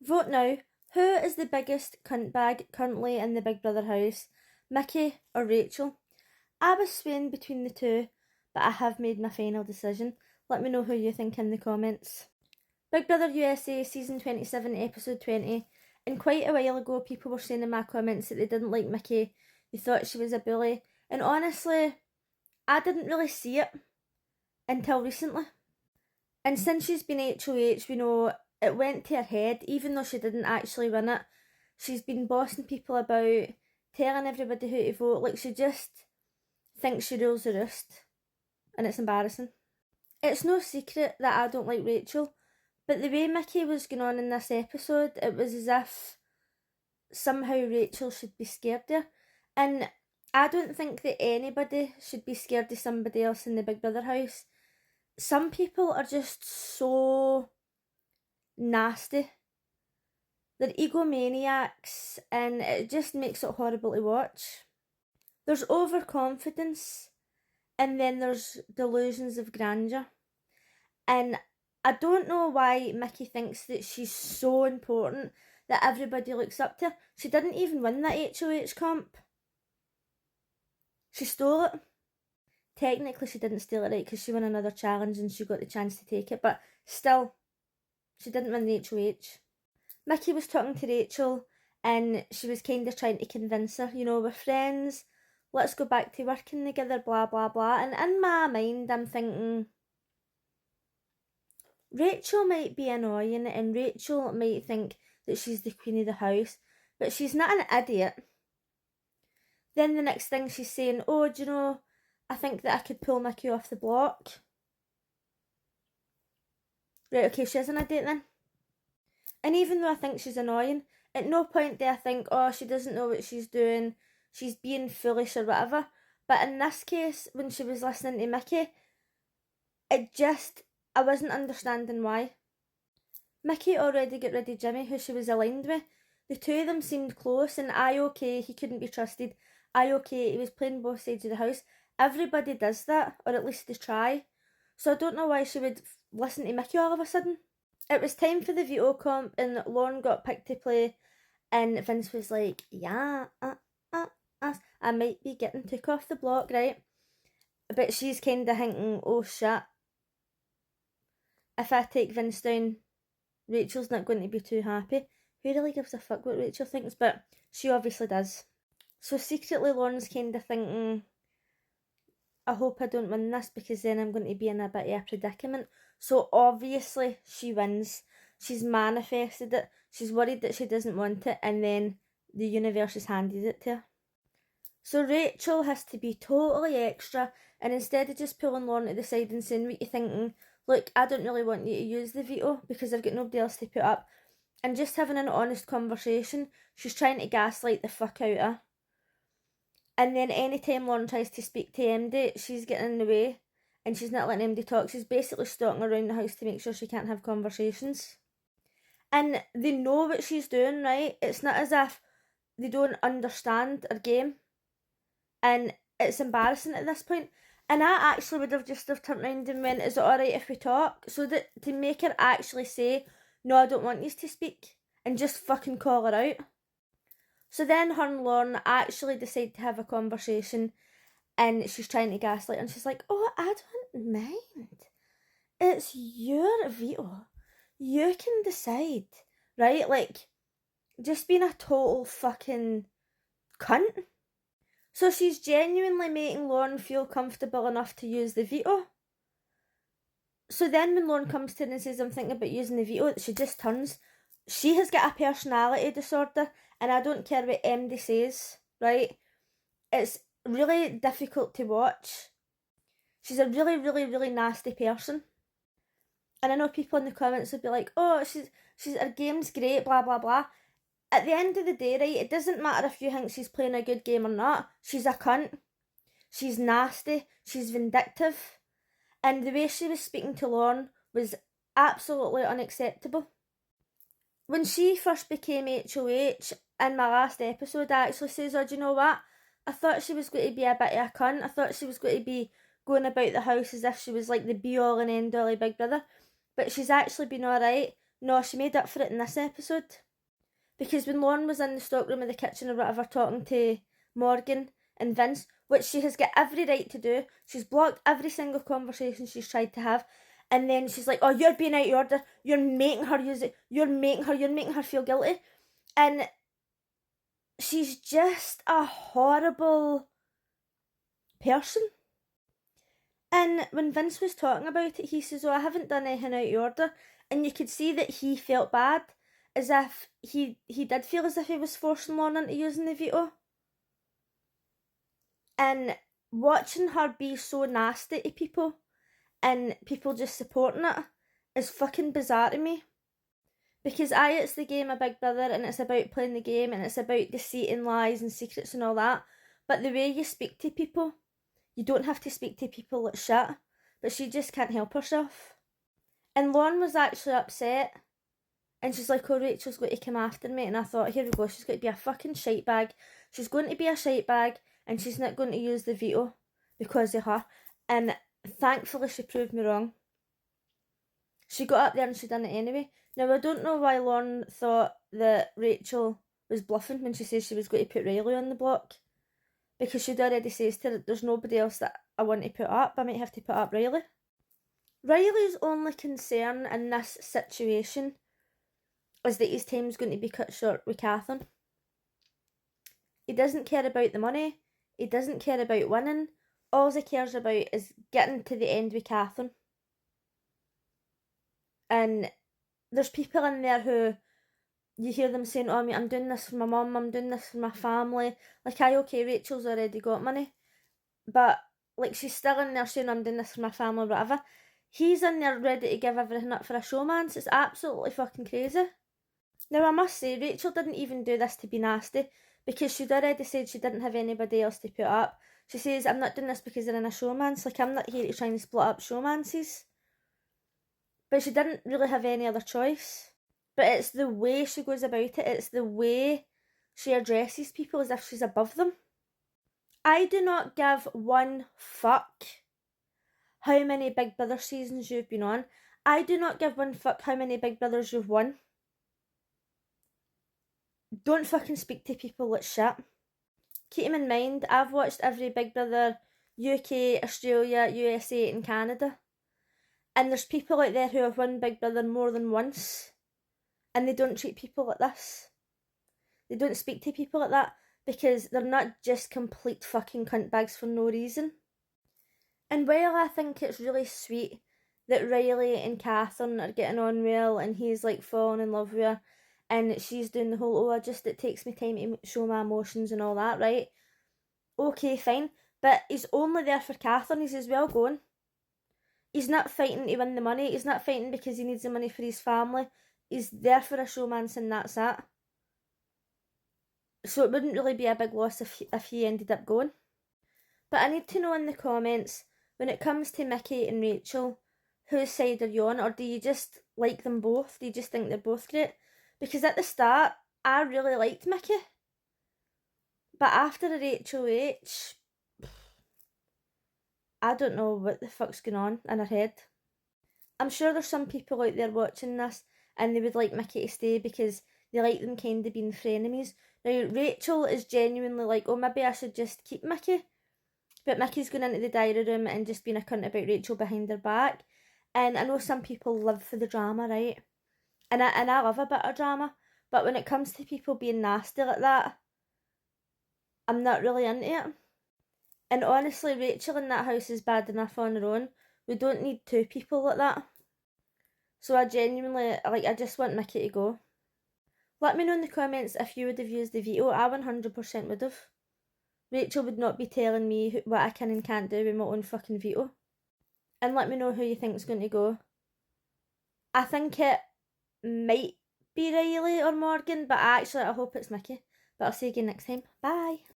Vote now. Who is the biggest cunt bag currently in the Big Brother house? Mickey or Rachel? I was swaying between the two, but I have made my final decision. Let me know who you think in the comments. Big Brother USA Season 27 Episode 20. And quite a while ago people were saying in my comments that they didn't like Mickey, they thought she was a bully, and honestly, I didn't really see it until recently. And since she's been HOH, we know it went to her head, even though she didn't actually win it. She's been bossing people about, telling everybody who to vote, like she just thinks she rules the roost. And it's embarrassing. It's no secret that I don't like Rachel, but the way Mickey was going on in this episode, it was as if somehow Rachel should be scared of her. And I don't think that anybody should be scared of somebody else in the Big Brother house. Some people are just so nasty. They're egomaniacs and it just makes it horrible to watch. There's overconfidence and then there's delusions of grandeur. And I don't know why Mickey thinks that she's so important that everybody looks up to her. She didn't even win that HOH comp. She stole it. Technically she didn't steal it, right, because she won another challenge and she got the chance to take it, but still, she didn't win the HOH. Mickey was talking to Rachel and she was kind of trying to convince her, you know, we're friends, let's go back to working together, blah blah blah. And in my mind I'm thinking, Rachel might be annoying and Rachel might think that she's the queen of the house, but she's not an idiot. Then the next thing she's saying, oh, do you know, I think that I could pull Mickey off the block. Right, okay, she is an idiot then. And even though I think she's annoying, at no point do I think, oh, she doesn't know what she's doing, she's being foolish or whatever. But in this case, when she was listening to Mickey, I wasn't understanding why. Mickey already got rid of Jimmy, who she was aligned with. The two of them seemed close, and okay, he couldn't be trusted. Okay, he was playing both sides of the house. Everybody does that, or at least they try. So I don't know why she would listen to Mickey all of a sudden. It was time for the veto comp, and Lauren got picked to play, and Vince was like, yeah, I might be getting took off the block, right? But she's kind of thinking, oh shit, if I take Vince down, Rachel's not going to be too happy. Who really gives a fuck what Rachel thinks? But she obviously does. So secretly Lauren's kind of thinking, I hope I don't win this because then I'm going to be in a bit of a predicament. So obviously she wins. She's manifested it. She's worried that she doesn't want it, and then the universe has handed it to her. So Rachel has to be totally extra, and instead of just pulling Lauren to the side and saying what you're thinking, look, I don't really want you to use the veto because I've got nobody else to put up, and just having an honest conversation, she's trying to gaslight the fuck out of her. And then anytime Lauren tries to speak to MD, she's getting in the way and she's not letting MD talk. She's basically stalking around the house to make sure she can't have conversations. And they know what she's doing, right? It's not as if they don't understand her game. And it's embarrassing at this point. And I actually would have just turned around and went, is it alright if we talk? So that to make her actually say, no, I don't want you to speak, and just fucking call her out. So then her and Lauren actually decide to have a conversation, and she's trying to gaslight, and she's like, oh, I don't mind. It's your veto. You can decide, right? Like, just being a total fucking cunt. So she's genuinely making Lauren feel comfortable enough to use the veto. So then when Lauren comes to her and says, I'm thinking about using the veto, she just turns. She has got a personality disorder, and I don't care what MD says, right? It's really difficult to watch. She's a really, really, really nasty person. And I know people in the comments will be like, oh, she's her game's great, blah, blah, blah. At the end of the day, right, it doesn't matter if you think she's playing a good game or not. She's a cunt. She's nasty. She's vindictive. And the way she was speaking to Lauren was absolutely unacceptable. When she first became HOH, in my last episode, I actually says, oh, do you know what? I thought she was going to be a bit of a cunt. I thought she was going to be going about the house as if she was like the be-all and end-all of Big Brother. But she's actually been alright. No, she made up for it in this episode. Because when Lauren was in the stockroom of the kitchen or whatever talking to Morgan and Vince, which she has got every right to do, she's blocked every single conversation she's tried to have, and then she's like, oh, you're being out of order, you're making her use it, you're making her feel guilty. And she's just a horrible person. And when Vince was talking about it, he says, oh, I haven't done anything out of order. And you could see that he felt bad, as if he did feel as if he was forcing Lauren into using the veto. And watching her be so nasty to people and people just supporting it is fucking bizarre to me. Because it's the game of Big Brother, and it's about playing the game, and it's about deceit and lies and secrets and all that. But the way you speak to people, you don't have to speak to people like shit. But she just can't help herself. And Lauren was actually upset. And she's like, oh, Rachel's going to come after me. And I thought, here we go, she's going to be a fucking shite bag. She's going to be a shite bag, and she's not going to use the veto because of her. And thankfully she proved me wrong. She got up there and she done it anyway. Now, I don't know why Lauren thought that Rachel was bluffing when she says she was going to put Riley on the block. Because she'd already says to her, there's nobody else that I want to put up. I might have to put up Riley. Riley's only concern in this situation is that his time's going to be cut short with Catherine. He doesn't care about the money. He doesn't care about winning. All he cares about is getting to the end with Catherine. And there's people in there who you hear them saying, oh, I'm doing this for my mum, I'm doing this for my family. Like, okay, Rachel's already got money. But, like, she's still in there saying, I'm doing this for my family, whatever. He's in there ready to give everything up for a showman. It's absolutely fucking crazy. Now, I must say, Rachel didn't even do this to be nasty, because she'd already said she didn't have anybody else to put up. She says, I'm not doing this because they're in a showman's. Like, I'm not here to try and split up showmances. But she didn't really have any other choice. But it's the way she goes about it. It's the way she addresses people as if she's above them. I do not give one fuck how many Big Brother seasons you've been on. I do not give one fuck how many Big Brothers you've won. Don't fucking speak to people like shit. Keep them in mind, I've watched every Big Brother, UK, Australia, USA and Canada. And there's people out there who have won Big Brother more than once. And they don't treat people like this. They don't speak to people like that because they're not just complete fucking cuntbags for no reason. And while I think it's really sweet that Riley and Catherine are getting on well and he's like falling in love with her and she's doing the whole, it takes me time to show my emotions and all that, right? Okay, fine. But he's only there for Catherine. He's as well going. He's not fighting to win the money. He's not fighting because he needs the money for his family. He's there for a showman's and that's it. So it wouldn't really be a big loss if he ended up going. But I need to know in the comments, when it comes to Mickey and Rachel, whose side are you on? Or do you just like them both? Do you just think they're both great? Because at the start, I really liked Mickey. But after the Rachel H, I don't know what the fuck's going on in her head. I'm sure there's some people out there watching this and they would like Mickey to stay because they like them kind of being frenemies. Now, Rachel is genuinely like, oh, maybe I should just keep Mickey. But Mickey's going into the diary room and just being a cunt about Rachel behind her back. And I know some people live for the drama, right? And I love a bit of drama. But when it comes to people being nasty like that, I'm not really into it. And honestly, Rachel in that house is bad enough on her own. We don't need two people like that. So I genuinely, I just want Mickey to go. Let me know in the comments if you would have used the veto. I 100% would have. Rachel would not be telling me what I can and can't do with my own fucking veto. And let me know who you think is going to go. I think it might be Riley or Morgan, but I hope it's Mickey. But I'll see you again next time. Bye.